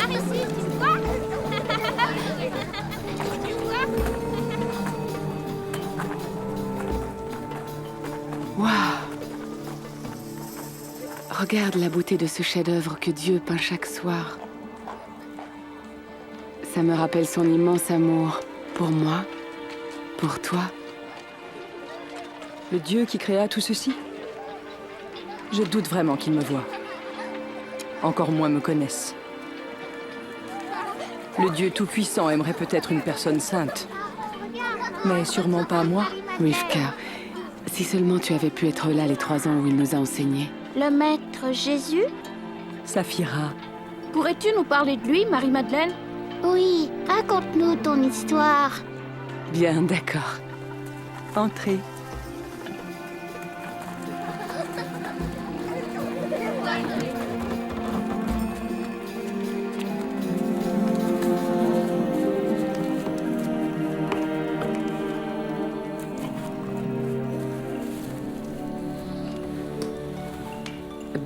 par ici, tu vois? Tu vois? Waouh! Regarde la beauté de ce chef-d'œuvre que Dieu peint chaque soir. Ça me rappelle son immense amour pour moi, pour toi. Le Dieu qui créa tout ceci? Je doute vraiment qu'il me voie. Encore moins me connaisse. Le Dieu Tout-Puissant aimerait peut-être une personne sainte. Mais sûrement pas moi. Rivka, si seulement tu avais pu être là les 3 ans où il nous a enseigné. Le maître Jésus? Saphira, Pourrais-tu nous parler de lui, Marie-Madeleine? Oui, raconte-nous ton histoire. Bien, d'accord. entrez.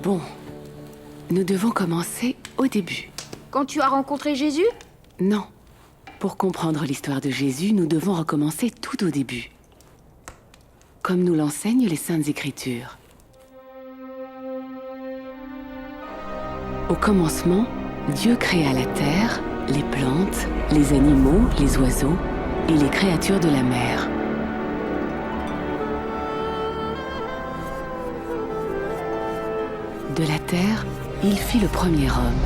Bon, nous devons commencer au début. Quand tu as rencontré Jésus? Non. Pour comprendre l'histoire de Jésus, nous devons recommencer tout au début. Comme nous l'enseignent les Saintes Écritures. Au commencement, Dieu créa la terre, les plantes, les animaux, les oiseaux et les créatures de la mer. De la terre, il fit le premier homme.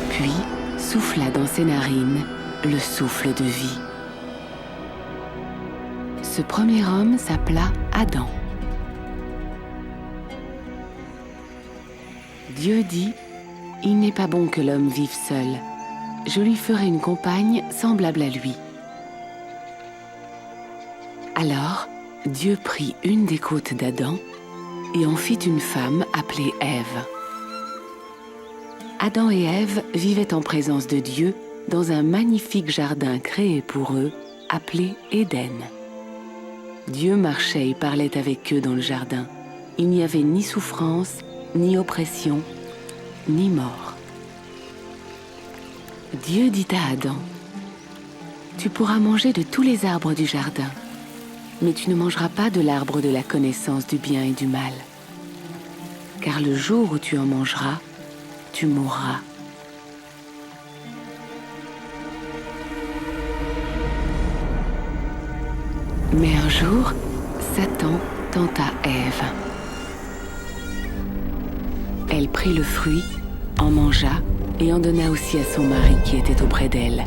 Puis souffla dans ses narines le souffle de vie. Ce premier homme s'appela Adam. Dieu dit, « Il n'est pas bon que l'homme vive seul. Je lui ferai une compagne semblable à lui. » Alors, Dieu prit une des côtes d'Adam et en fit une femme appelée Ève. Adam et Ève vivaient en présence de Dieu dans un magnifique jardin créé pour eux, appelé Éden. Dieu marchait et parlait avec eux dans le jardin. Il n'y avait ni souffrance, ni oppression, ni mort. Dieu dit à Adam, « Tu pourras manger de tous les arbres du jardin, mais tu ne mangeras pas de l'arbre de la connaissance du bien et du mal. Car le jour où tu en mangeras, tu mourras. » Mais un jour, Satan tenta Ève. Elle prit le fruit, en mangea et en donna aussi à son mari qui était auprès d'elle.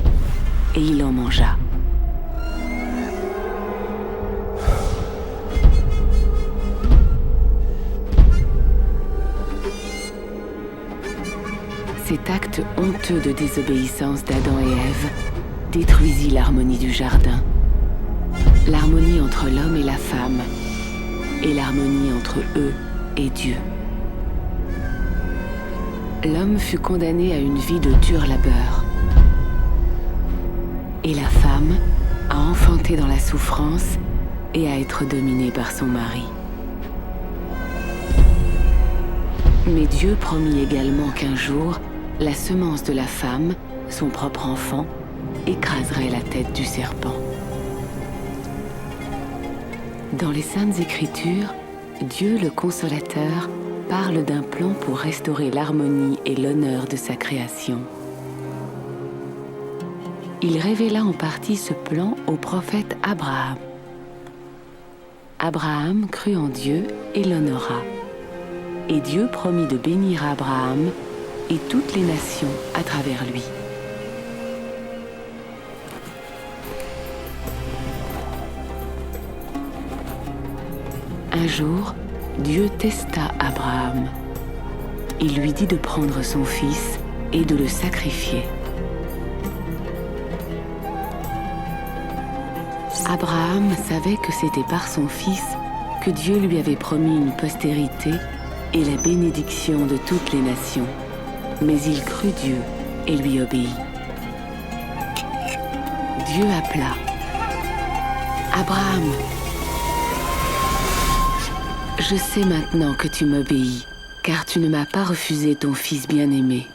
Et il en mangea. Cet acte honteux de désobéissance d'Adam et Ève détruisit l'harmonie du jardin, l'harmonie entre l'homme et la femme, et l'harmonie entre eux et Dieu. L'homme fut condamné à une vie de dur labeur, et la femme à enfanter dans la souffrance et à être dominée par son mari. Mais Dieu promit également qu'un jour, la semence de la femme, son propre enfant, écraserait la tête du serpent. Dans les Saintes Écritures, Dieu le Consolateur parle d'un plan pour restaurer l'harmonie et l'honneur de sa création. Il révéla en partie ce plan au prophète Abraham. Abraham crut en Dieu et l'honora. Et Dieu promit de bénir Abraham et toutes les nations à travers lui. Un jour, Dieu testa Abraham. Il lui dit de prendre son fils et de le sacrifier. Abraham savait que c'était par son fils que Dieu lui avait promis une postérité et la bénédiction de toutes les nations. Mais il crut Dieu et lui obéit. Dieu appela. « Abraham, je sais maintenant que tu m'obéis, car tu ne m'as pas refusé ton fils bien-aimé.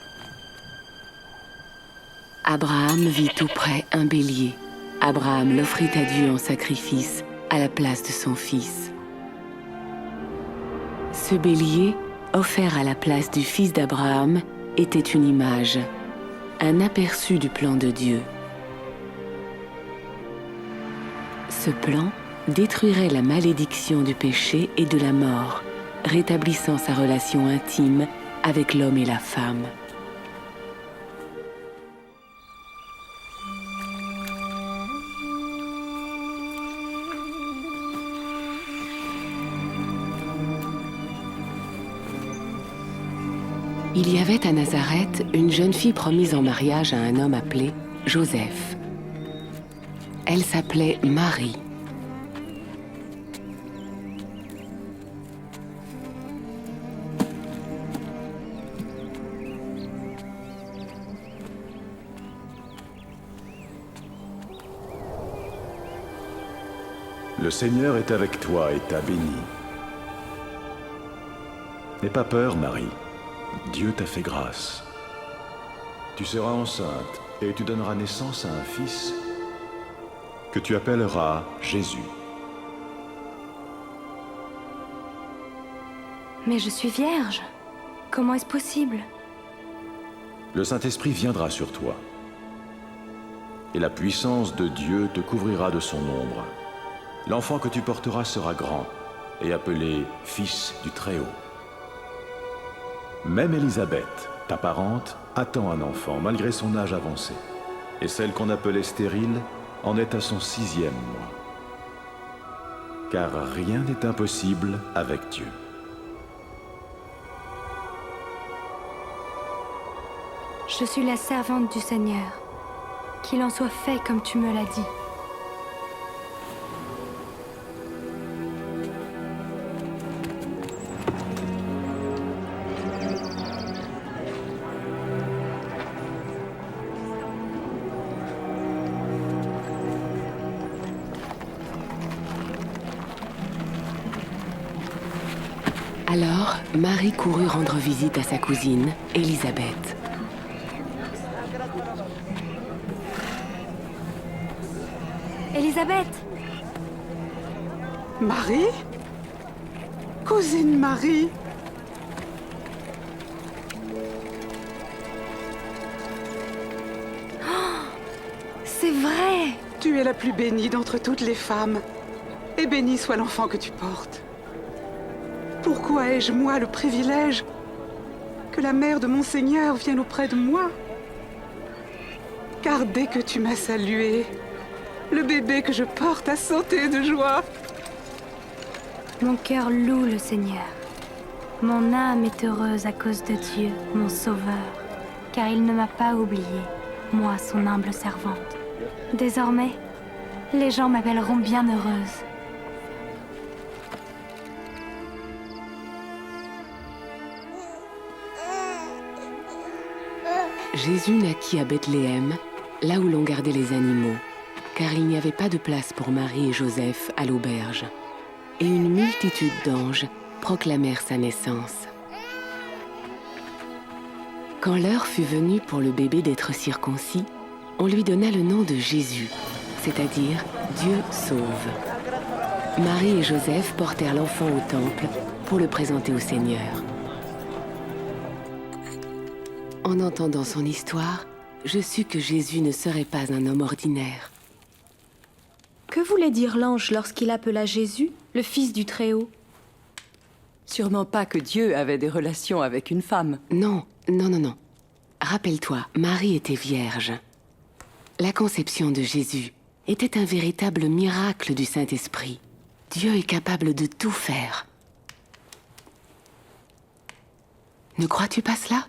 Abraham vit tout près un bélier. Abraham l'offrit à Dieu en sacrifice à la place de son fils. Ce bélier, offert à la place du fils d'Abraham, était une image, un aperçu du plan de Dieu. Ce plan détruirait la malédiction du péché et de la mort, rétablissant sa relation intime avec l'homme et la femme. Il y avait à Nazareth une jeune fille promise en mariage à un homme appelé Joseph. Elle s'appelait Marie. Le Seigneur est avec toi et t'a bénie. N'aie pas peur, Marie. Dieu t'a fait grâce. Tu seras enceinte et tu donneras naissance à un fils que tu appelleras Jésus. Mais je suis vierge. Comment est-ce possible? Le Saint-Esprit viendra sur toi, et la puissance de Dieu te couvrira de son ombre. L'enfant que tu porteras sera grand et appelé Fils du Très-Haut. Même Élisabeth, ta parente, attend un enfant malgré son âge avancé, et celle qu'on appelait stérile en est à son 6e mois. Car rien n'est impossible avec Dieu. Je suis la servante du Seigneur. Qu'il en soit fait comme tu me l'as dit. Alors, Marie courut rendre visite à sa cousine, Élisabeth. Élisabeth! Marie? Cousine Marie? C'est vrai! Tu es la plus bénie d'entre toutes les femmes, et béni soit l'enfant que tu portes. Pourquoi ai-je, moi, le privilège que la mère de mon Seigneur vienne auprès de moi? Car dès que tu m'as salué, le bébé que je porte a sauté de joie. Mon cœur loue le Seigneur. Mon âme est heureuse à cause de Dieu, mon Sauveur, car il ne m'a pas oublié, moi, son humble servante. Désormais, les gens m'appelleront bienheureuse. Jésus naquit à Bethléem, là où l'on gardait les animaux, car il n'y avait pas de place pour Marie et Joseph à l'auberge. Et une multitude d'anges proclamèrent sa naissance. Quand l'heure fut venue pour le bébé d'être circoncis, on lui donna le nom de Jésus, c'est-à-dire Dieu sauve. Marie et Joseph portèrent l'enfant au temple pour le présenter au Seigneur. En entendant son histoire, je sus que Jésus ne serait pas un homme ordinaire. Que voulait dire l'ange lorsqu'il appela Jésus le Fils du Très-Haut? Sûrement pas que Dieu avait des relations avec une femme. Non. Rappelle-toi, Marie était vierge. La conception de Jésus était un véritable miracle du Saint-Esprit. Dieu est capable de tout faire. Ne crois-tu pas cela?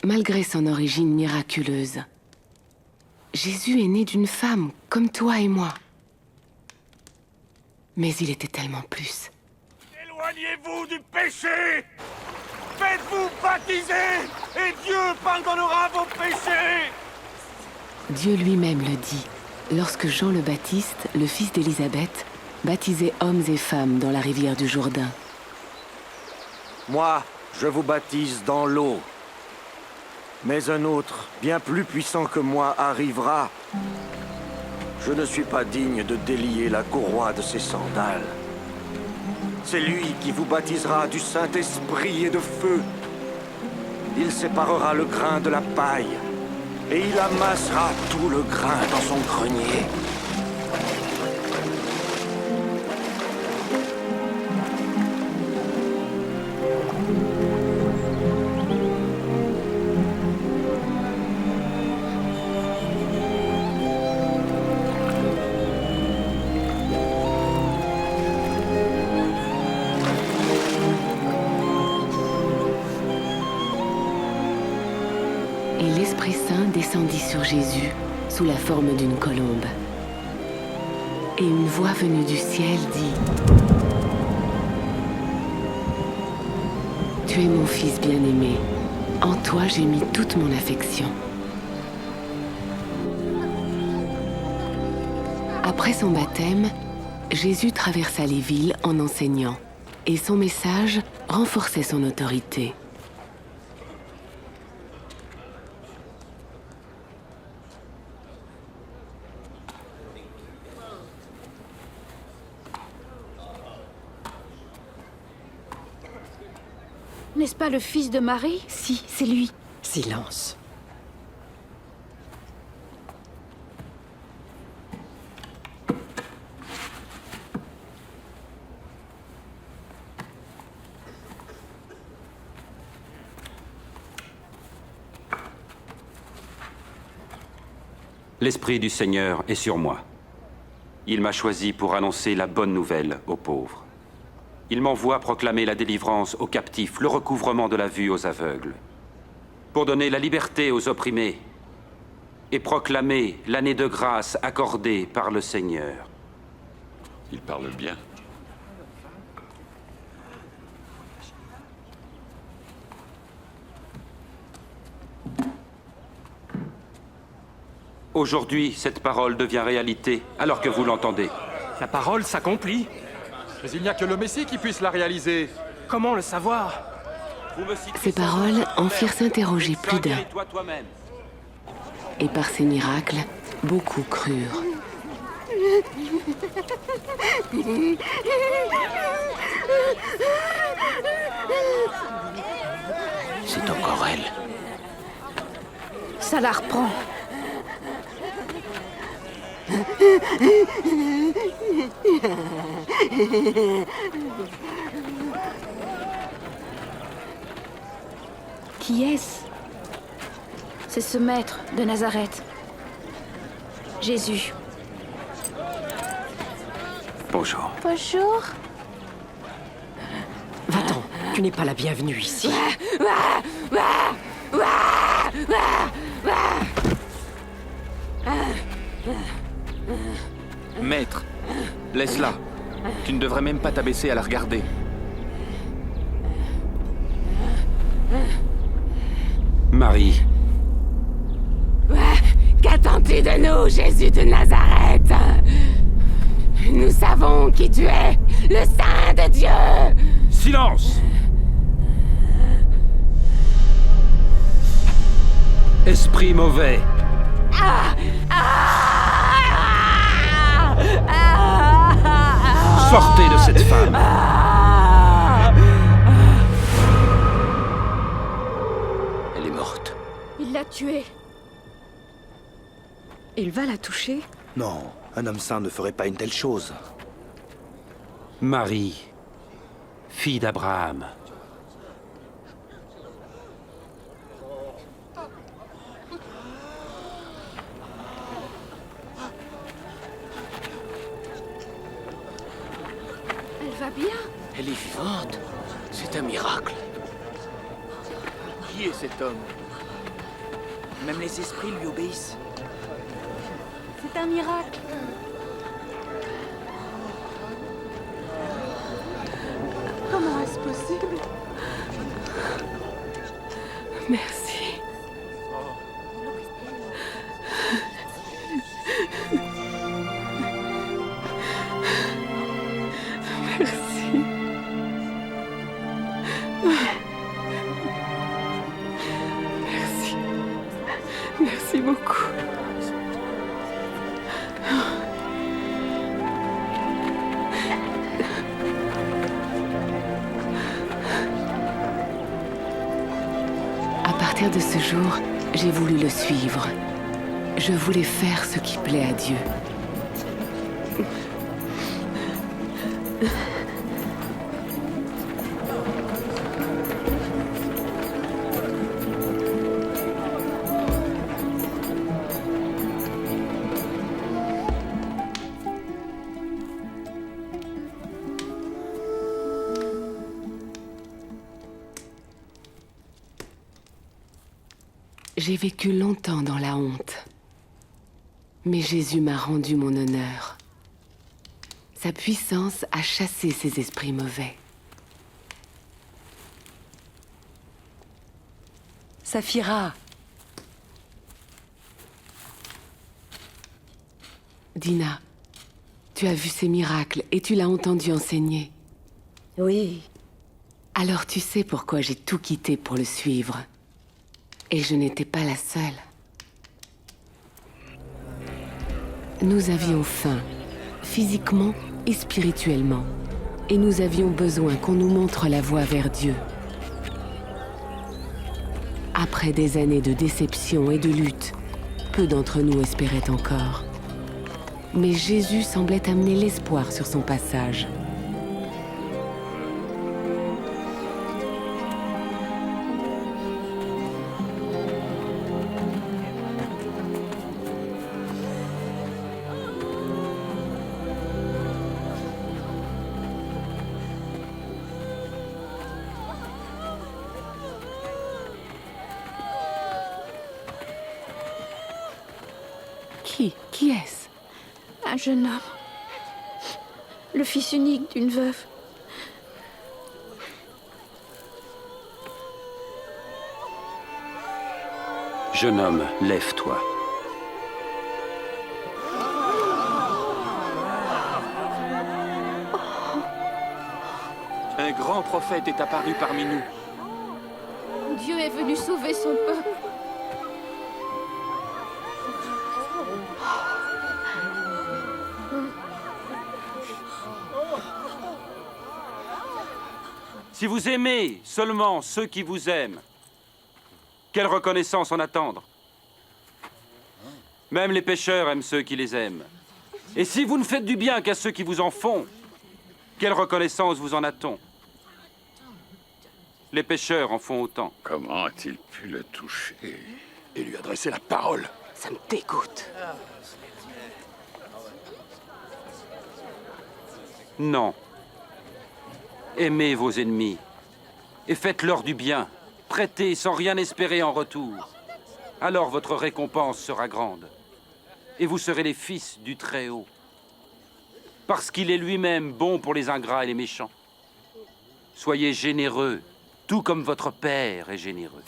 Malgré son origine miraculeuse, Jésus est né d'une femme comme toi et moi. Mais il était tellement plus. Éloignez-vous du péché! Faites-vous baptiser et Dieu pardonnera vos péchés! Dieu lui-même le dit, lorsque Jean le Baptiste, le fils d'Élisabeth, baptisait hommes et femmes dans la rivière du Jourdain. Moi, je vous baptise dans l'eau. Mais un autre, bien plus puissant que moi, arrivera. Je ne suis pas digne de délier la courroie de ses sandales. C'est lui qui vous baptisera du Saint-Esprit et de feu. Il séparera le grain de la paille, et il amassera tout le grain dans son grenier. Et l'Esprit Saint descendit sur Jésus sous la forme d'une colombe. Et une voix venue du ciel dit : Tu es mon Fils bien-aimé, en toi j'ai mis toute mon affection. Après son baptême, Jésus traversa les villes en enseignant, et son message renforçait son autorité. N'est-ce pas le fils de Marie? Si, c'est lui. Silence. L'Esprit du Seigneur est sur moi. Il m'a choisi pour annoncer la bonne nouvelle aux pauvres. Il m'envoie proclamer la délivrance aux captifs, le recouvrement de la vue aux aveugles, pour donner la liberté aux opprimés et proclamer l'année de grâce accordée par le Seigneur. Il parle bien. Aujourd'hui, cette parole devient réalité, alors que vous l'entendez. La parole s'accomplit. Mais il n'y a que le Messie qui puisse la réaliser. Comment le savoir? Ces paroles en firent s'interroger plus d'un. Guéris-toi toi-même. Et par ces miracles, beaucoup crurent. C'est encore elle. Ça la reprend. Qui est-ce? C'est ce maître de Nazareth. Jésus. Bonjour. Bonjour. Va-t'en, tu n'es pas la bienvenue ici. Maître, laisse-la. Tu ne devrais même pas t'abaisser à la regarder. Marie. Qu'attends-tu de nous, Jésus de Nazareth? Nous savons qui tu es, le Saint de Dieu. Silence! Esprit mauvais. Sortez de cette femme. Elle est morte. Il l'a tuée. Il va la toucher? Non, un homme saint ne ferait pas une telle chose. Marie, fille d'Abraham. Elle va bien. Elle est vivante. C'est un miracle. Qui est cet homme? Même les esprits lui obéissent. C'est un miracle. Comment est-ce possible? Merci. Merci. Merci. Merci beaucoup. À partir de ce jour, j'ai voulu le suivre. Je voulais faire ce qui plaît à Dieu. J'ai vécu longtemps dans la honte. Mais Jésus m'a rendu mon honneur. Sa puissance a chassé ces esprits mauvais. Saphira! Dina, tu as vu ces miracles et tu l'as entendu enseigner. Oui. Alors tu sais pourquoi j'ai tout quitté pour le suivre. Et je n'étais pas la seule. Nous avions faim, physiquement et spirituellement. Et nous avions besoin qu'on nous montre la voie vers Dieu. Après des années de déception et de lutte, peu d'entre nous espéraient encore. Mais Jésus semblait amener l'espoir sur son passage. Qui est-ce? Un jeune homme. Le fils unique d'une veuve. Jeune homme, lève-toi. Un grand prophète est apparu parmi nous. Dieu est venu sauver son peuple. Si vous aimez seulement ceux qui vous aiment, quelle reconnaissance en attendre? Même les pécheurs aiment ceux qui les aiment. Et si vous ne faites du bien qu'à ceux qui vous en font, quelle reconnaissance vous en a-t-on? Les pécheurs en font autant. Comment a-t-il pu le toucher Et lui adresser la parole. Ça me dégoûte. Non. Aimez vos ennemis et faites-leur du bien. Prêtez sans rien espérer en retour. Alors votre récompense sera grande. Et vous serez les fils du Très-Haut. Parce qu'il est lui-même bon pour les ingrats et les méchants. Soyez généreux, tout comme votre Père est généreux.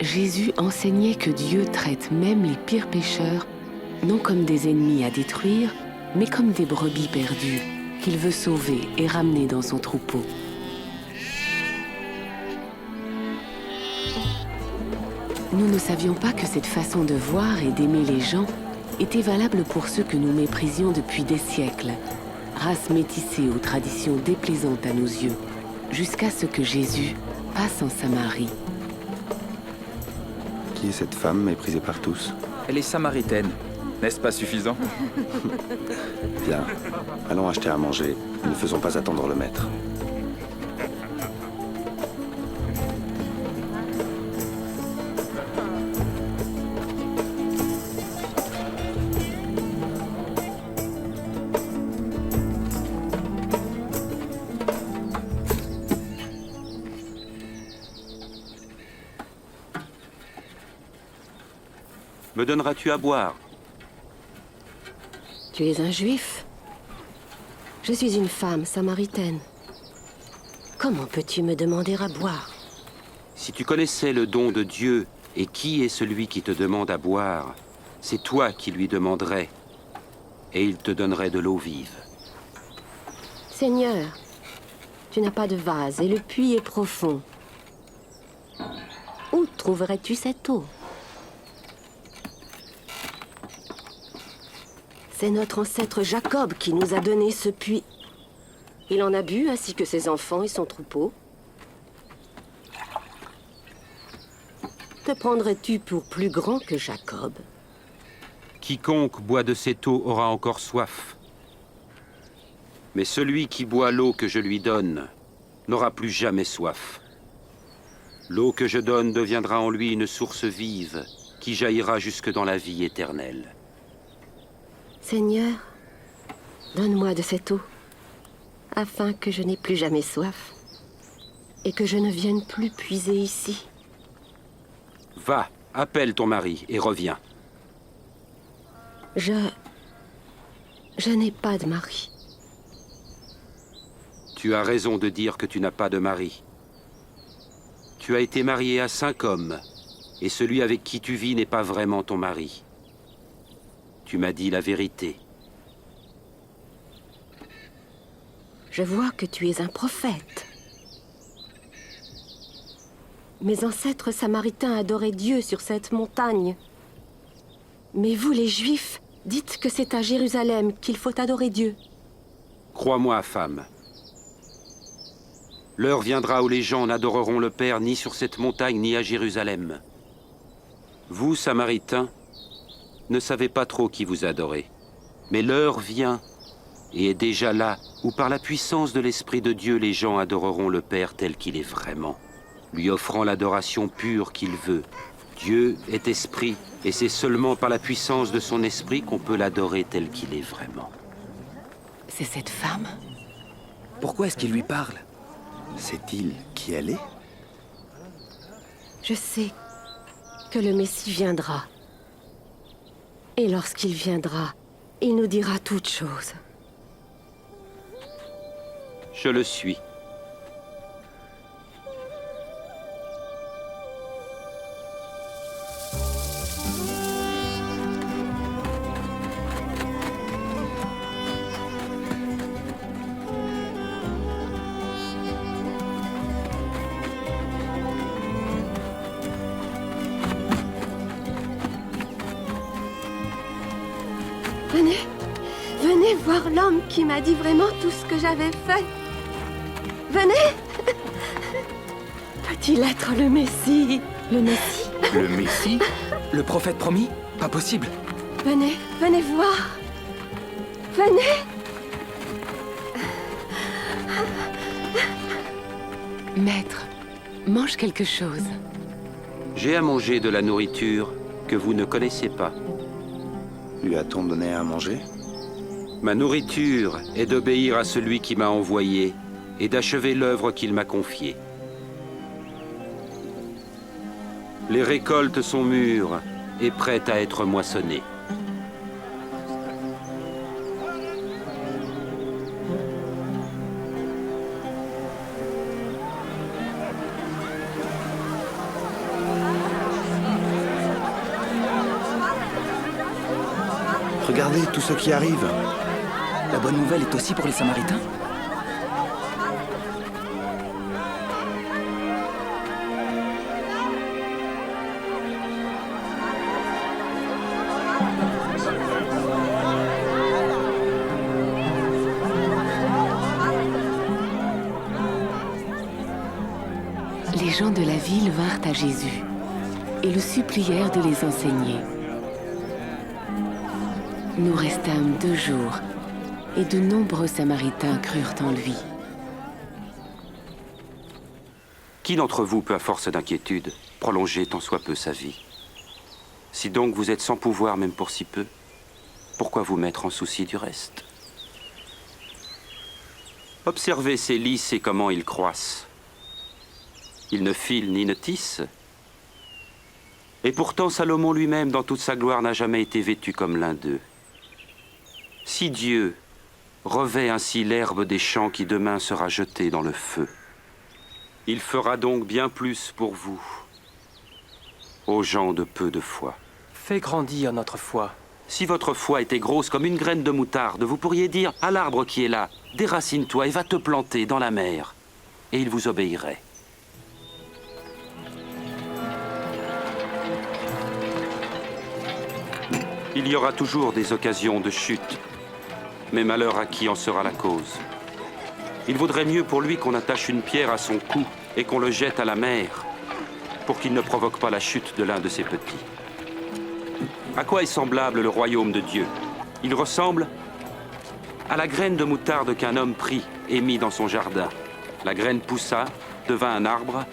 Jésus enseignait que Dieu traite même les pires pécheurs non comme des ennemis à détruire, mais comme des brebis perdues qu'il veut sauver et ramener dans son troupeau. Nous ne savions pas que cette façon de voir et d'aimer les gens était valable pour ceux que nous méprisions depuis des siècles, race métissée aux traditions déplaisantes à nos yeux, jusqu'à ce que Jésus passe en Samarie. Qui est cette femme méprisée par tous? Elle est samaritaine. N'est-ce pas suffisant? Bien. Allons acheter à manger. Ne faisons pas attendre le maître. Me donneras-tu à boire? Tu es un juif. Je suis une femme samaritaine. Comment peux-tu me demander à boire? Si tu connaissais le don de Dieu et qui est celui qui te demande à boire, c'est toi qui lui demanderais, et il te donnerait de l'eau vive. Seigneur, tu n'as pas de vase et le puits est profond. trouverais-tu cette eau? C'est notre ancêtre Jacob qui nous a donné ce puits. Il en a bu, ainsi que ses enfants et son troupeau. Te prendrais-tu pour plus grand que Jacob? Quiconque boit de cette eau aura encore soif. Mais celui qui boit l'eau que je lui donne n'aura plus jamais soif. L'eau que je donne deviendra en lui une source vive qui jaillira jusque dans la vie éternelle. Seigneur, donne-moi de cette eau, afin que je n'ai plus jamais soif et que je ne vienne plus puiser ici. Va, appelle ton mari et reviens. Je n'ai pas de mari. Tu as raison de dire que tu n'as pas de mari. Tu as été marié à 5 hommes, et celui avec qui tu vis n'est pas vraiment ton mari. Tu m'as dit la vérité. Je vois que tu es un prophète. Mes ancêtres samaritains adoraient Dieu sur cette montagne. Mais vous, les Juifs, dites que c'est à Jérusalem qu'il faut adorer Dieu. Crois-moi, femme. L'heure viendra où les gens n'adoreront le Père ni sur cette montagne ni à Jérusalem. Vous, Samaritains, ne savez pas trop qui vous adorez. Mais l'heure vient, et est déjà là, où par la puissance de l'Esprit de Dieu, les gens adoreront le Père tel qu'il est vraiment, lui offrant l'adoration pure qu'il veut. Dieu est esprit, et c'est seulement par la puissance de son esprit qu'on peut l'adorer tel qu'il est vraiment. C'est cette femme? Pourquoi est-ce qu'il lui parle? Sait-il qui elle est? Je sais que le Messie viendra. Et lorsqu'il viendra, il nous dira toutes choses. Je le suis. Venez voir l'homme qui m'a dit vraiment tout ce que j'avais fait. Venez! Peut-il être le Messie? Le Messie? Le Messie? Le prophète promis? Pas possible. Venez voir. Venez! Maître, mange quelque chose. J'ai à manger de la nourriture que vous ne connaissez pas. Lui a-t-on donné à manger? Ma nourriture est d'obéir à celui qui m'a envoyé et d'achever l'œuvre qu'il m'a confiée. Les récoltes sont mûres et prêtes à être moissonnées. Regardez tout ce qui arrive. La bonne nouvelle est aussi pour les Samaritains? Les gens de la ville vinrent à Jésus et le supplièrent de les enseigner. Nous restâmes 2 jours, et de nombreux Samaritains crurent en lui. Qui d'entre vous peut, à force d'inquiétude, prolonger tant soit peu sa vie? Si donc vous êtes sans pouvoir même pour si peu, pourquoi vous mettre en souci du reste? Observez ces lys et comment ils croissent. Ils ne filent ni ne tissent. Et pourtant Salomon lui-même, dans toute sa gloire, n'a jamais été vêtu comme l'un d'eux. Si Dieu revêt ainsi l'herbe des champs qui demain sera jetée dans le feu, il fera donc bien plus pour vous, aux gens de peu de foi. Fais grandir notre foi. Si votre foi était grosse comme une graine de moutarde, vous pourriez dire à l'arbre qui est là, déracine-toi et va te planter dans la mer, et il vous obéirait. Il y aura toujours des occasions de chute, mais malheur à qui en sera la cause. Il vaudrait mieux pour lui qu'on attache une pierre à son cou et qu'on le jette à la mer, pour qu'il ne provoque pas la chute de l'un de ses petits. À quoi est semblable le royaume de Dieu? Il ressemble à la graine de moutarde qu'un homme prit et mit dans son jardin. La graine poussa, devint un arbre,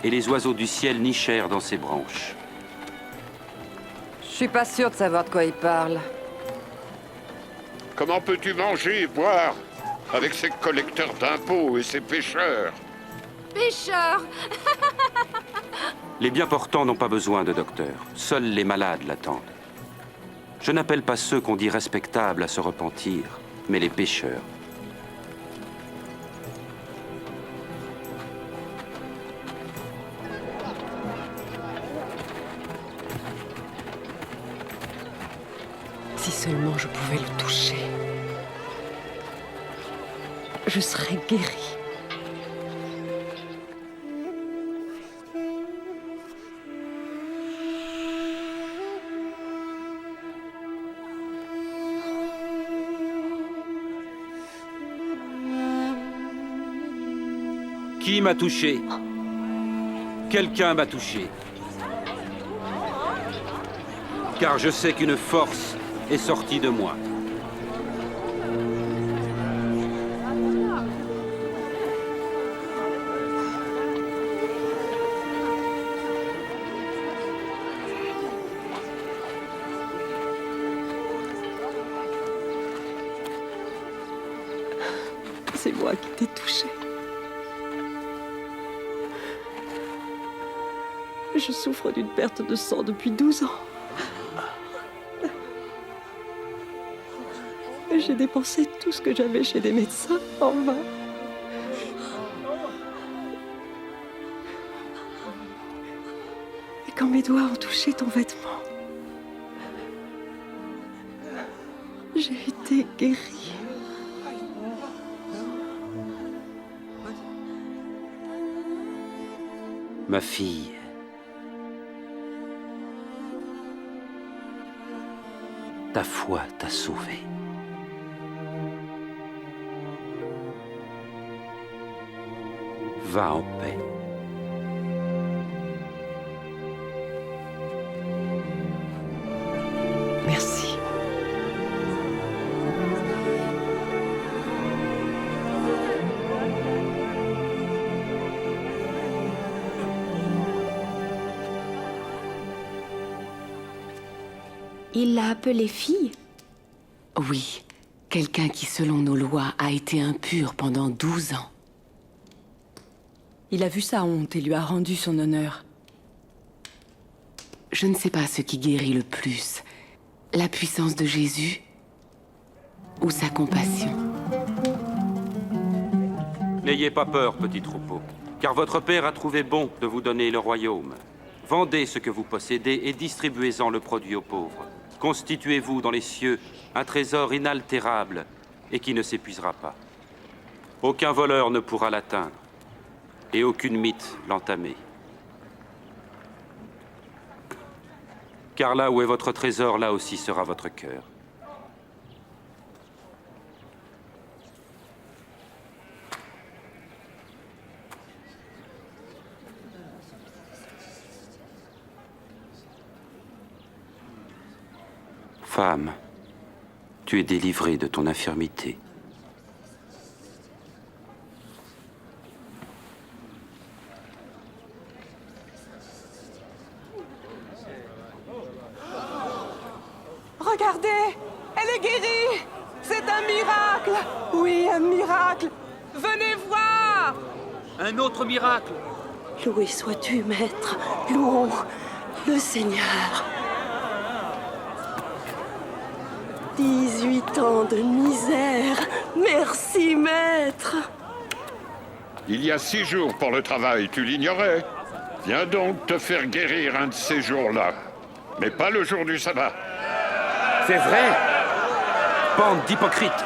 et les oiseaux du ciel nichèrent dans ses branches. Je suis pas sûr de savoir de quoi il parle. Comment peux-tu manger et boire avec ces collecteurs d'impôts et ces pêcheurs? Pêcheur. Les bien portants n'ont pas besoin de docteur. Seuls les malades l'attendent. Je n'appelle pas ceux qu'on dit respectables à se repentir, mais les pécheurs. Si seulement je pouvais le toucher, je serais guérie. Qui m'a touché? Quelqu'un m'a touché. Car je sais qu'une force est sortie de moi. C'est moi qui t'ai touché. Je souffre d'une perte de sang depuis 12 ans. J'ai dépensé tout ce que j'avais chez des médecins en vain. Et quand mes doigts ont touché ton vêtement, j'ai été guérie. Ma fille. Ta foi t'a sauvée. Va en paix. Merci. Il l'a appelée fille? Oui, quelqu'un qui, selon nos lois, a été impur pendant 12 ans. Il a vu sa honte et lui a rendu son honneur. Je ne sais pas ce qui guérit le plus, la puissance de Jésus ou sa compassion. N'ayez pas peur, petit troupeau, car votre Père a trouvé bon de vous donner le royaume. Vendez ce que vous possédez et distribuez-en le produit aux pauvres. Constituez-vous dans les cieux un trésor inaltérable et qui ne s'épuisera pas. Aucun voleur ne pourra l'atteindre et aucune mythe l'entamer. Car là où est votre trésor, là aussi sera votre cœur. Femme, tu es délivrée de ton infirmité. Regardez, elle est guérie. C'est un miracle. Oui, un miracle. Venez voir. Un autre miracle. Loué sois-tu, Maître. Louons le Seigneur. 18 ans de misère. Merci, Maître. Il y a 6 jours pour le travail, tu l'ignorais? Viens donc te faire guérir un de ces jours-là. Mais pas le jour du sabbat. C'est vrai? Bande d'hypocrites!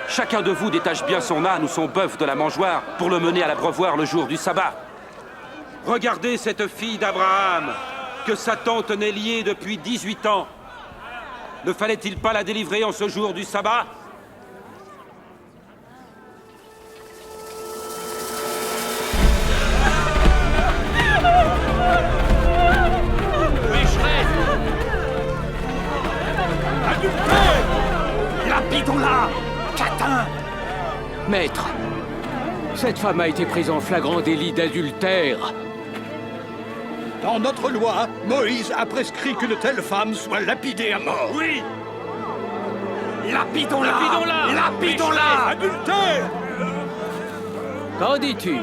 Chacun de vous détache bien son âne ou son bœuf de la mangeoire pour le mener à l'abreuvoir le jour du sabbat. Regardez cette fille d'Abraham, que Satan tenait liée depuis 18 ans. Ne fallait-il pas la délivrer en ce jour du sabbat? Lapidons-la! Catin! Maître, cette femme a été prise en flagrant délit d'adultère. Dans notre loi, Moïse a prescrit qu'une telle femme soit lapidée à mort. Oui! Lapidons-la! Lapidons-la! Lapidons-la! Adultère! Qu'en dis-tu?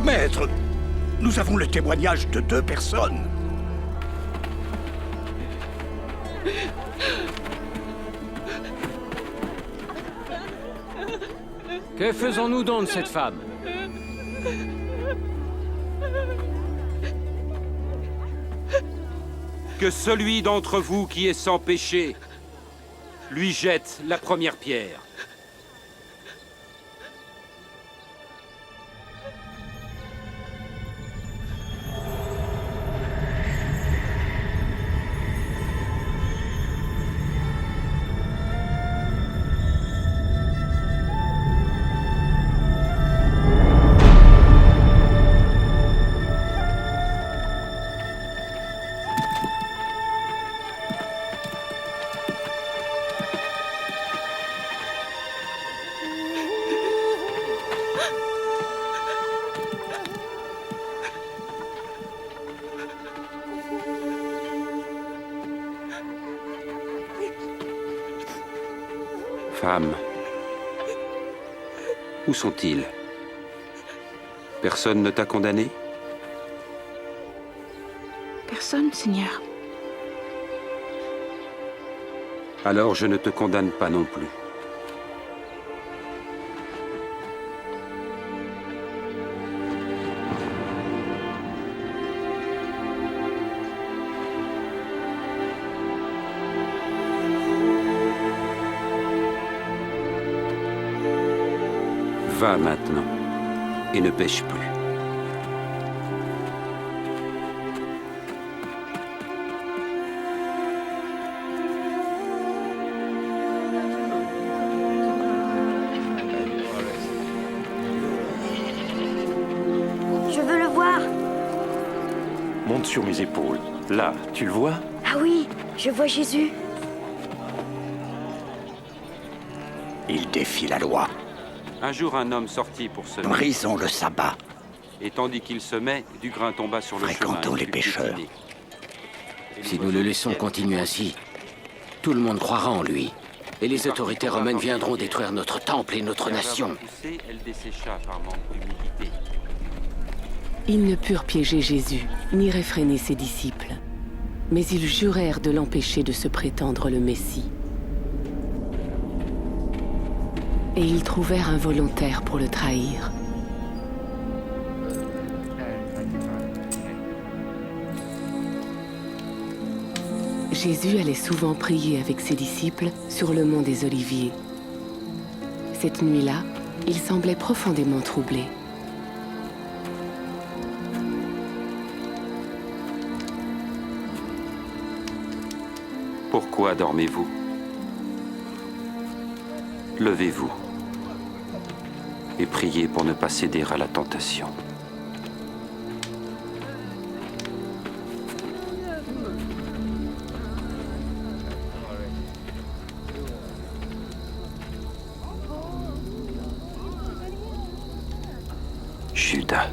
Maître, nous avons le témoignage de 2 personnes. Que faisons-nous donc de cette femme? Que celui d'entre vous qui est sans péché lui jette la première pierre. Femme, où sont-ils? Personne ne t'a condamné? Personne, Seigneur. Alors je ne te condamne pas non plus. Va maintenant, et ne pêche plus. Je veux le voir. Monte sur mes épaules. Là, tu le vois? Ah oui, je vois Jésus. Il défie la loi. Un jour, un homme sortit pour semer. Brisons le sabbat. Et tandis qu'il semait, du grain tomba sur le chemin. Fréquentons les pécheurs. Si nous le laissons continuer ainsi, tout le monde croira en lui. Et les autorités romaines viendront détruire notre temple et notre nation. Elle dessécha par manque d'humilité. Ils ne purent piéger Jésus, ni réfréner ses disciples. Mais ils jurèrent de l'empêcher de se prétendre le Messie. Et ils trouvèrent un volontaire pour le trahir. Jésus allait souvent prier avec ses disciples sur le mont des Oliviers. Cette nuit-là, il semblait profondément troublé. Pourquoi dormez-vous? Levez-vous et priez pour ne pas céder à la tentation. Judas.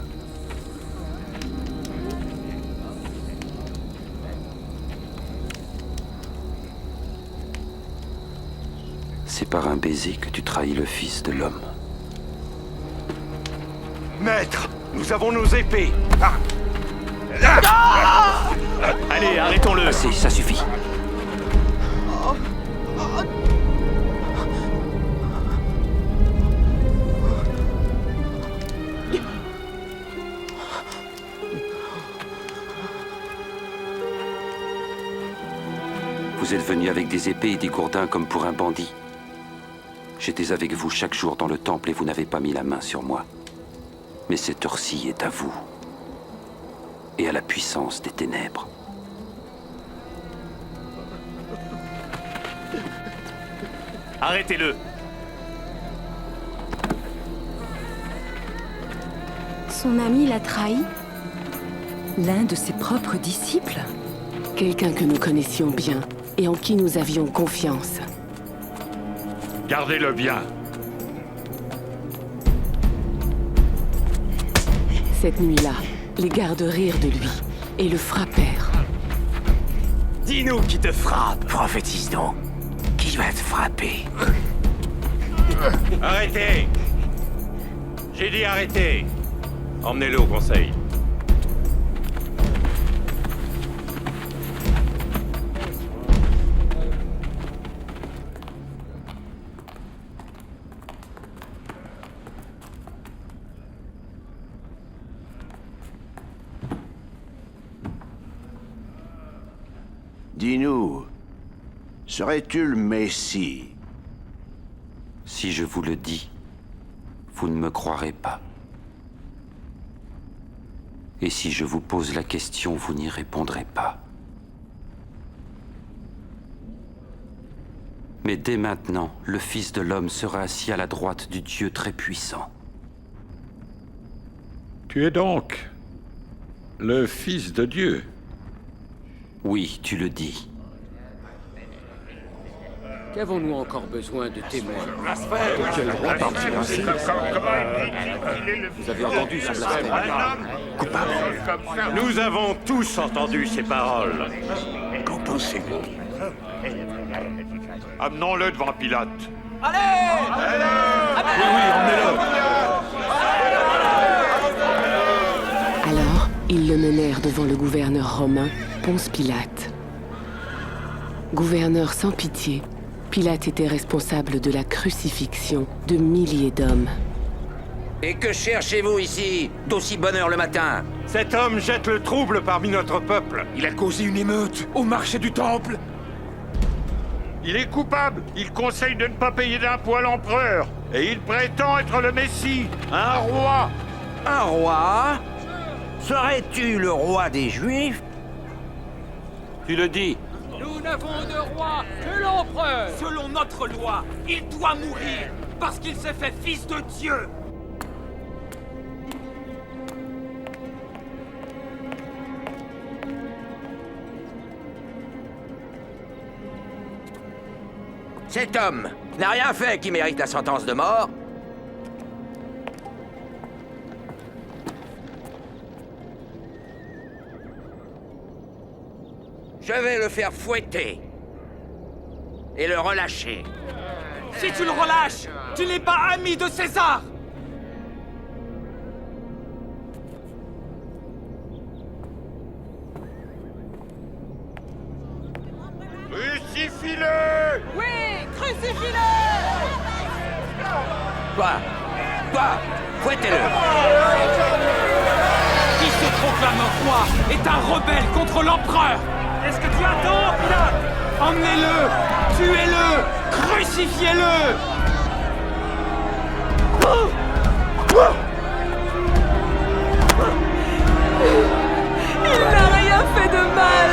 C'est par un baiser que tu trahis le Fils de l'homme. Maître, nous avons nos épées. Allez, arrêtons-le. Assez, ça suffit. Vous êtes venu avec des épées et des gourdins comme pour un bandit. J'étais avec vous chaque jour dans le temple et vous n'avez pas mis la main sur moi. Mais cette heure-ci est à vous et à la puissance des ténèbres. Arrêtez-le! Son ami l'a trahi? L'un de ses propres disciples? Quelqu'un que nous connaissions bien et en qui nous avions confiance. Gardez-le bien. Cette nuit-là, les gardes rirent de lui et le frappèrent. Dis-nous qui te frappe! Prophétise donc. Qui va te frapper? Arrêtez! J'ai dit arrêtez! Emmenez-le au conseil. Dis-nous, serais-tu le Messie? Si je vous le dis, vous ne me croirez pas. Et si je vous pose la question, vous n'y répondrez pas. Mais dès maintenant, le Fils de l'homme sera assis à la droite du Dieu très puissant. Tu es donc le Fils de Dieu. Oui, tu le dis. Qu'avons-nous encore besoin de témoins? Quel roi parti ainsi? Vous avez entendu ce blasphème? Coupable. Nous avons tous entendu ces paroles. Qu'en pensez-vous? Amenons-le devant Pilate. Allez! Oui, emmenez-le. Alors, ils le menèrent devant le gouverneur romain, Ponce Pilate. Gouverneur sans pitié, Pilate était responsable de la crucifixion de milliers d'hommes. Et que cherchez-vous ici, d'aussi bonne heure le matin? Cet homme jette le trouble parmi notre peuple. Il a causé une émeute au marché du temple. Il est coupable. Il conseille de ne pas payer d'impôts à l'empereur. Et il prétend être le Messie, un roi. Un roi? Serais-tu le roi des Juifs? Tu le dis. Nous n'avons de roi que l'empereur. Selon notre loi, il doit mourir parce qu'il s'est fait fils de Dieu. Cet homme n'a rien fait qui mérite la sentence de mort. Je vais le faire fouetter et le relâcher. Si tu le relâches, tu n'es pas ami de César. Crucifie-le! Oui, crucifie-le! Toi, fouettez-le. Qui se proclame roi est un rebelle contre l'empereur. Est-ce que tu attends, Pilate? Emmenez-le, tuez-le, crucifiez-le. Il n'a rien fait de mal.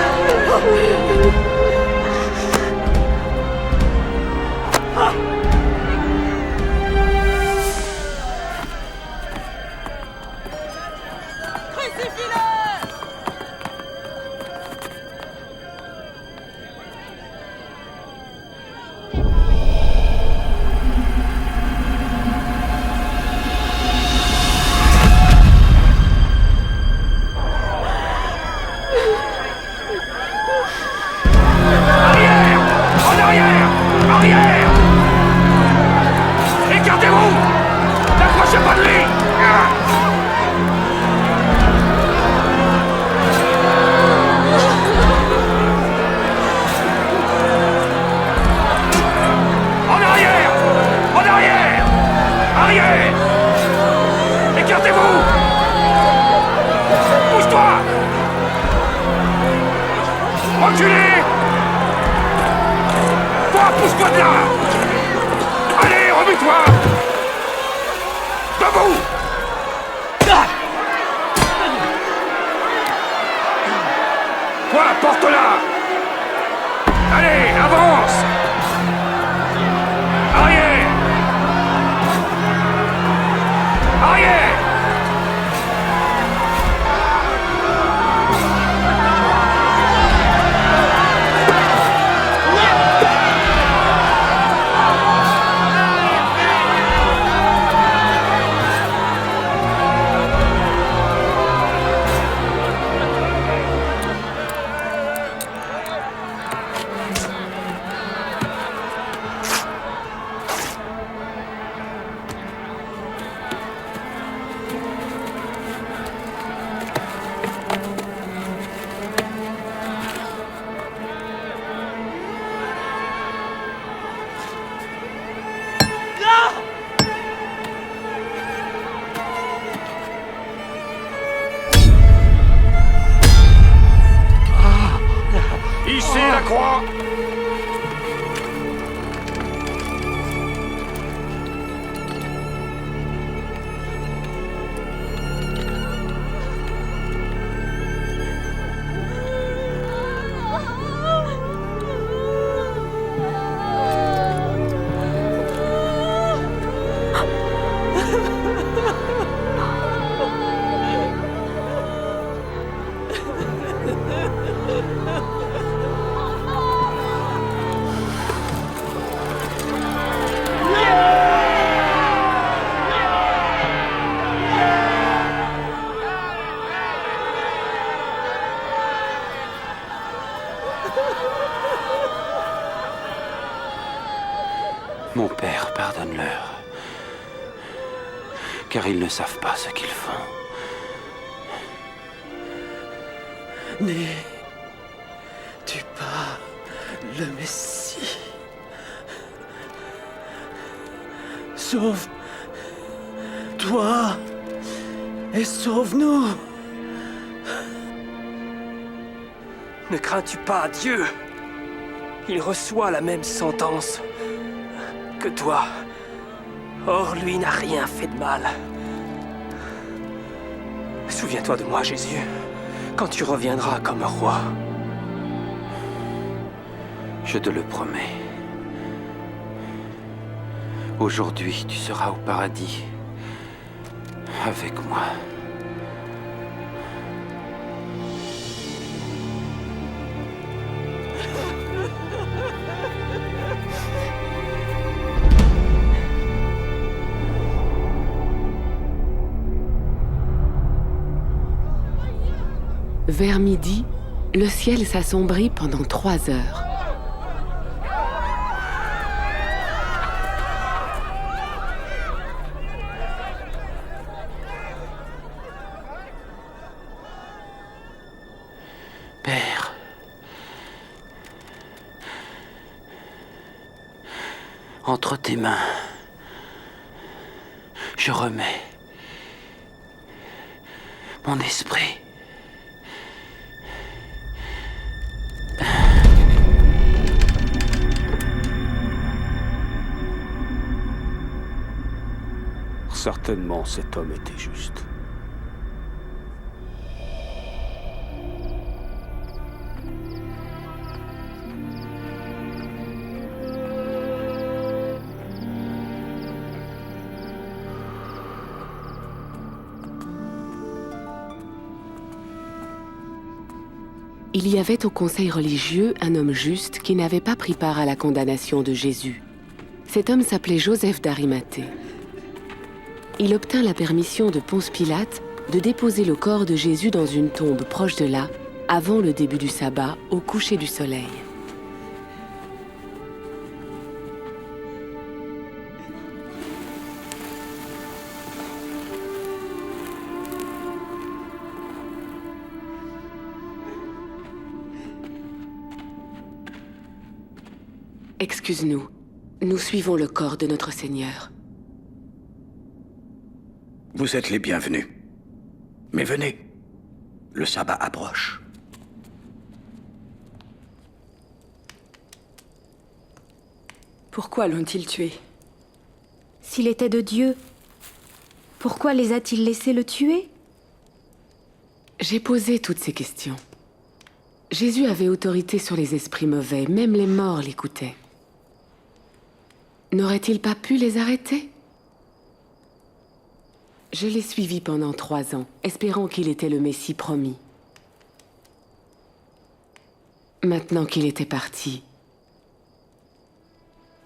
Debout! Toi, porte-la! Allez, avance! Arrière! Arrière! Hissez la croix! Mon Père, pardonne-leur, car ils ne savent pas ce qu'ils font. N'es-tu pas le Messie? Sauve-toi et sauve-nous. Ne crains-tu pas Dieu? Il reçoit la même sentence que toi. Or, lui n'a rien fait de mal. Souviens-toi de moi, Jésus, quand tu reviendras comme roi. Je te le promets. Aujourd'hui, tu seras au paradis avec moi. Vers midi, le ciel s'assombrit pendant 3 heures. Père, entre tes mains, je remets mon esprit. Certainement, cet homme était juste. Il y avait au conseil religieux un homme juste qui n'avait pas pris part à la condamnation de Jésus. Cet homme s'appelait Joseph d'Arimathée. Il obtint la permission de Ponce Pilate de déposer le corps de Jésus dans une tombe proche de là, avant le début du sabbat, au coucher du soleil. Excuse-nous, nous suivons le corps de notre Seigneur. Vous êtes les bienvenus. Mais venez, le sabbat approche. Pourquoi l'ont-ils tué? S'il était de Dieu, Pourquoi les a-t-il laissés le tuer? J'ai posé toutes ces questions. Jésus avait autorité sur les esprits mauvais, même les morts l'écoutaient. N'aurait-il pas pu les arrêter? Je l'ai suivi pendant 3 ans, espérant qu'il était le Messie promis. Maintenant qu'il était parti,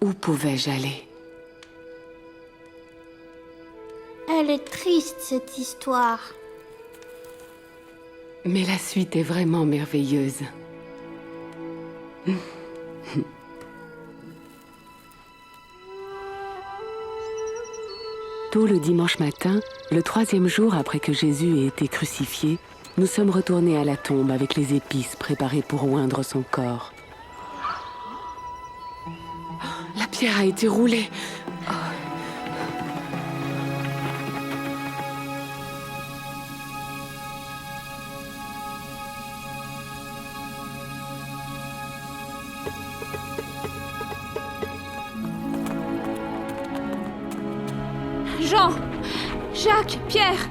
où pouvais-je aller? Elle est triste, cette histoire. Mais la suite est vraiment merveilleuse. Tôt le dimanche matin, le 3e jour après que Jésus ait été crucifié, nous sommes retournés à la tombe avec les épices préparées pour oindre son corps. La pierre a été roulée. Jean, Jacques, Pierre,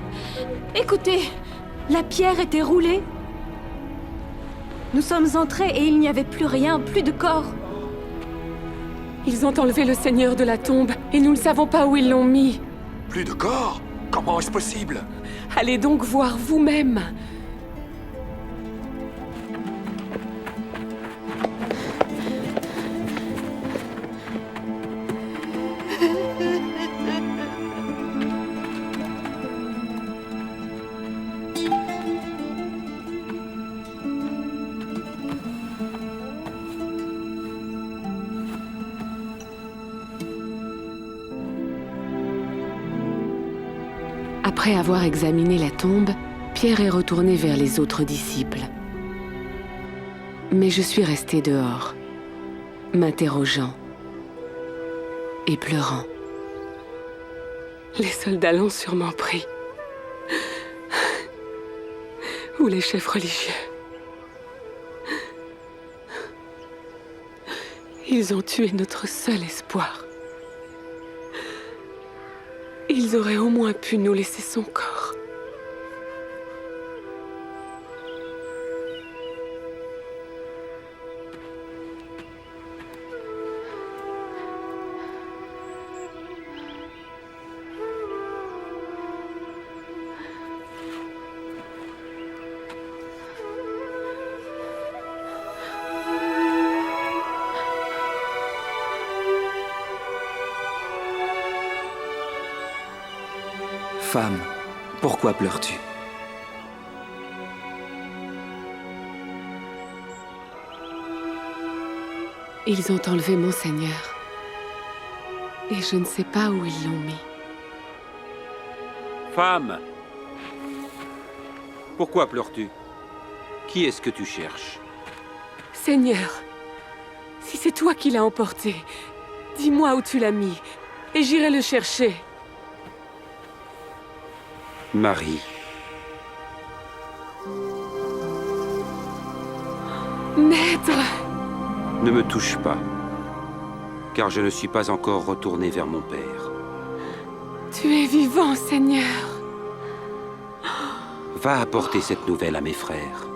écoutez, la pierre était roulée. Nous sommes entrés et il n'y avait plus rien, plus de corps. Ils ont enlevé le Seigneur de la tombe et nous ne savons pas où ils l'ont mis. Plus de corps? Comment est-ce possible? Allez donc voir vous-même. Après avoir examiné la tombe, Pierre est retourné vers les autres disciples. Mais je suis restée dehors, m'interrogeant et pleurant. Les soldats l'ont sûrement pris. Ou les chefs religieux. Ils ont tué notre seul espoir. Ils auraient au moins pu nous laisser son corps. Femme, pourquoi pleures-tu? Ils ont enlevé mon Seigneur. Et je ne sais pas où ils l'ont mis. Femme! Pourquoi pleures-tu? Qui est-ce que tu cherches? Seigneur, si c'est toi qui l'as emporté, dis-moi où tu l'as mis, et j'irai le chercher. Marie. Maître! Ne me touche pas, car je ne suis pas encore retourné vers mon Père. Tu es vivant, Seigneur. Va apporter cette nouvelle à mes frères.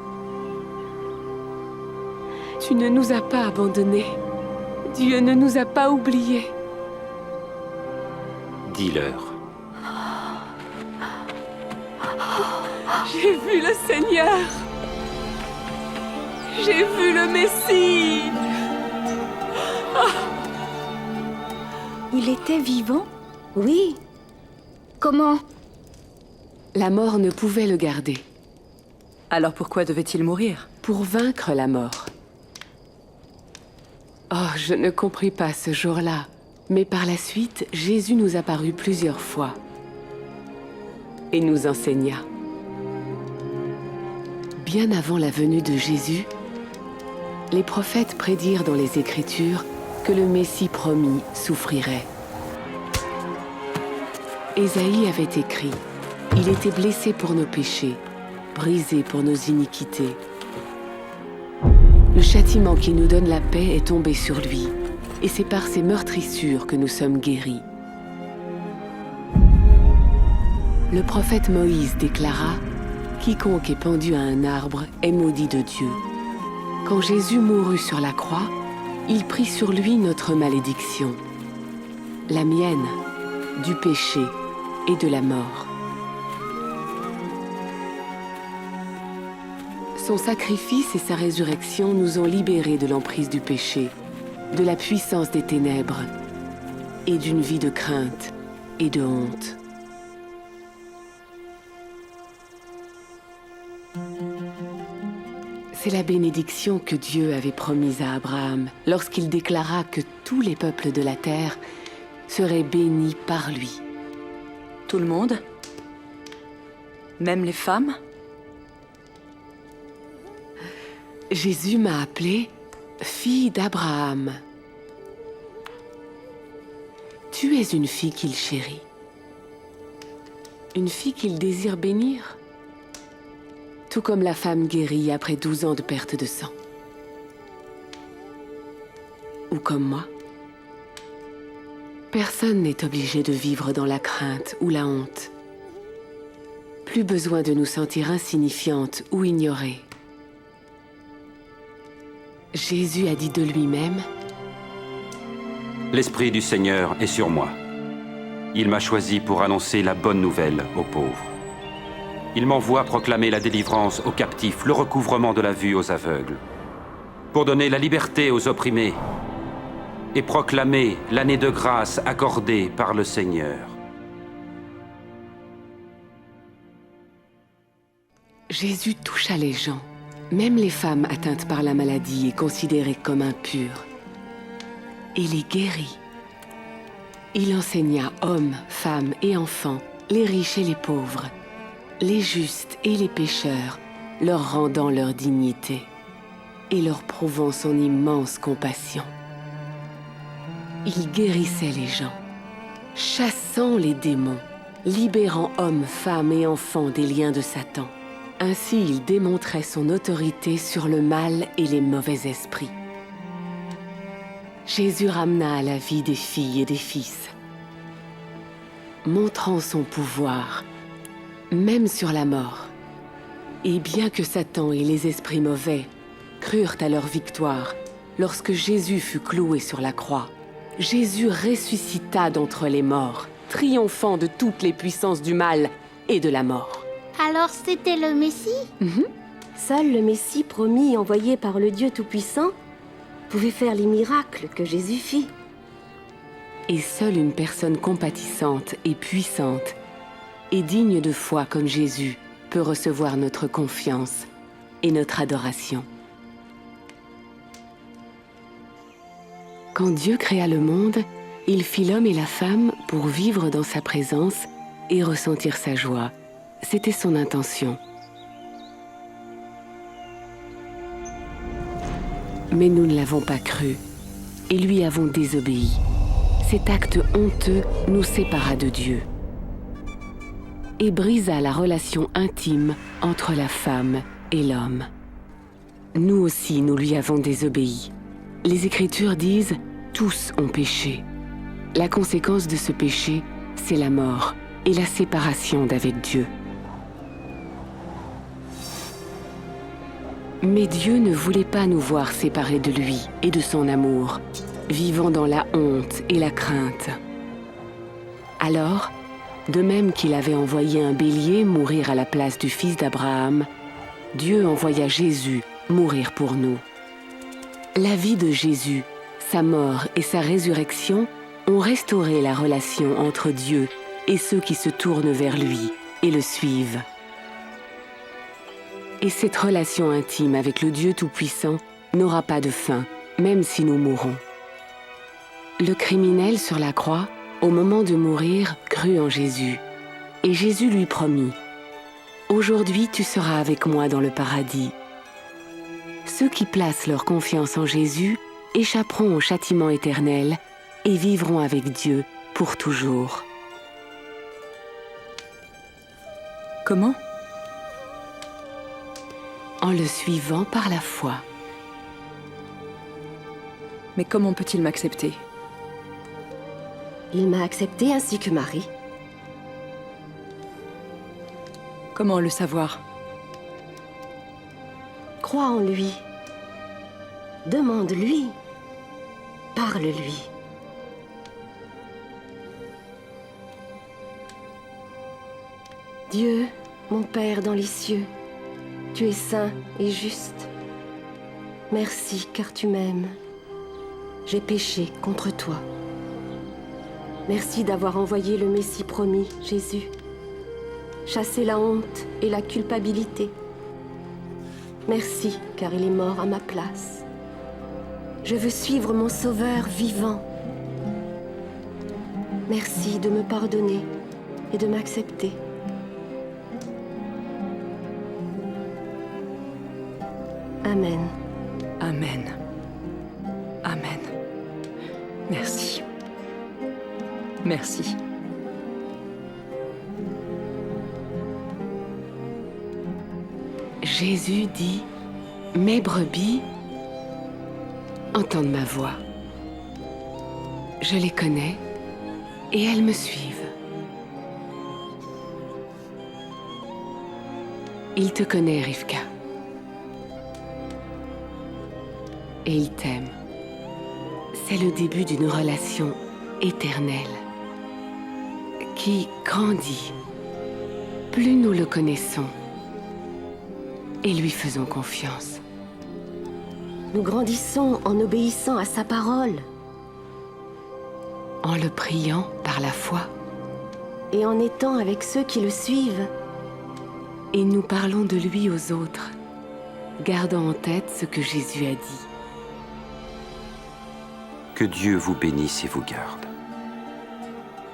Tu ne nous as pas abandonnés. Dieu ne nous a pas oubliés. Dis-leur. J'ai vu le Seigneur. J'ai vu le Messie. Il était vivant? Oui. Comment? La mort ne pouvait le garder. Alors pourquoi devait-il mourir? Pour vaincre la mort. Oh, je ne compris pas ce jour-là. Mais par la suite, Jésus nous apparut plusieurs fois. Et nous enseigna. Bien avant la venue de Jésus, les prophètes prédirent dans les Écritures que le Messie promis souffrirait. Ésaïe avait écrit « Il était blessé pour nos péchés, brisé pour nos iniquités. Le châtiment qui nous donne la paix est tombé sur lui, et c'est par ses meurtrissures que nous sommes guéris. » Le prophète Moïse déclara « Quiconque est pendu à un arbre est maudit de Dieu ». Quand Jésus mourut sur la croix, il prit sur lui notre malédiction, la mienne, du péché et de la mort. Son sacrifice et sa résurrection nous ont libérés de l'emprise du péché, de la puissance des ténèbres et d'une vie de crainte et de honte. C'est la bénédiction que Dieu avait promise à Abraham lorsqu'il déclara que tous les peuples de la terre seraient bénis par lui. Tout le monde? Même les femmes? Jésus m'a appelée fille d'Abraham. Tu es une fille qu'il chérit. Une fille qu'il désire bénir. Tout comme la femme guérie après 12 ans de perte de sang. Ou comme moi. Personne n'est obligé de vivre dans la crainte ou la honte. Plus besoin de nous sentir insignifiantes ou ignorées. Jésus a dit de lui-même « L'Esprit du Seigneur est sur moi. Il m'a choisi pour annoncer la bonne nouvelle aux pauvres. Il m'envoie proclamer la délivrance aux captifs, le recouvrement de la vue aux aveugles, pour donner la liberté aux opprimés et proclamer l'année de grâce accordée par le Seigneur. » Jésus toucha les gens, même les femmes atteintes par la maladie et considérées comme impures, et les guérit. Il enseigna hommes, femmes et enfants, les riches et les pauvres, les justes et les pécheurs, leur rendant leur dignité et leur prouvant son immense compassion. Il guérissait les gens, chassant les démons, libérant hommes, femmes et enfants des liens de Satan. Ainsi, il démontrait son autorité sur le mal et les mauvais esprits. Jésus ramena à la vie des filles et des fils, montrant son pouvoir, même sur la mort. Et bien que Satan et les esprits mauvais crurent à leur victoire, lorsque Jésus fut cloué sur la croix, Jésus ressuscita d'entre les morts, triomphant de toutes les puissances du mal et de la mort. Alors c'était le Messie? Seul le Messie promis et envoyé par le Dieu Tout-Puissant pouvait faire les miracles que Jésus fit. Et seule une personne compatissante et puissante et digne de foi comme Jésus peut recevoir notre confiance et notre adoration. Quand Dieu créa le monde, il fit l'homme et la femme pour vivre dans sa présence et ressentir sa joie. C'était son intention. Mais nous ne l'avons pas cru et lui avons désobéi. Cet acte honteux nous sépara de Dieu et brisa la relation intime entre la femme et l'homme. Nous aussi, nous lui avons désobéi. Les Écritures disent « tous ont péché ». La conséquence de ce péché, c'est la mort et la séparation d'avec Dieu. Mais Dieu ne voulait pas nous voir séparés de lui et de son amour, vivant dans la honte et la crainte. Alors, de même qu'il avait envoyé un bélier mourir à la place du fils d'Abraham, Dieu envoya Jésus mourir pour nous. La vie de Jésus, sa mort et sa résurrection ont restauré la relation entre Dieu et ceux qui se tournent vers lui et le suivent. Et cette relation intime avec le Dieu Tout-Puissant n'aura pas de fin, même si nous mourons. Le criminel sur la croix, au moment de mourir, crut en Jésus. Et Jésus lui promit « Aujourd'hui tu seras avec moi dans le paradis ». Ceux qui placent leur confiance en Jésus échapperont au châtiment éternel et vivront avec Dieu pour toujours. Comment ? En le suivant par la foi. Mais comment peut-il m'accepter ? Il m'a accepté ainsi que Marie. Comment le savoir? Crois en lui. Demande-lui. Parle-lui. Dieu, mon Père dans les cieux, tu es saint et juste. Merci car tu m'aimes. J'ai péché contre toi. Merci d'avoir envoyé le Messie promis, Jésus. Chasser la honte et la culpabilité. Merci car il est mort à ma place. Je veux suivre mon Sauveur vivant. Merci de me pardonner et de m'accepter. Amen. Amen. Amen. Merci. Merci. Jésus dit, mes brebis entendent ma voix. Je les connais et elles me suivent. Il te connaît, Rivka. Et il t'aime. C'est le début d'une relation éternelle qui grandit. Plus nous le connaissons et lui faisons confiance. Nous grandissons en obéissant à sa parole. En le priant par la foi. Et en étant avec ceux qui le suivent. Et nous parlons de lui aux autres, gardant en tête ce que Jésus a dit. Que Dieu vous bénisse et vous garde.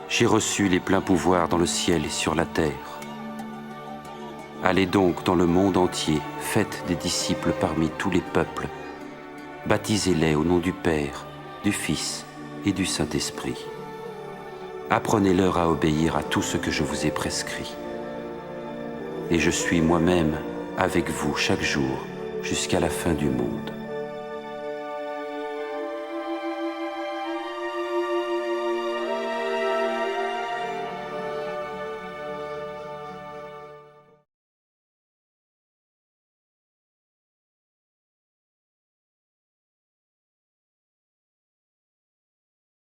J'ai reçu les pleins pouvoirs dans le ciel et sur la terre. Allez donc dans le monde entier, faites des disciples parmi tous les peuples. Baptisez-les au nom du Père, du Fils et du Saint-Esprit. Apprenez-leur à obéir à tout ce que je vous ai prescrit. Et je suis moi-même avec vous chaque jour jusqu'à la fin du monde.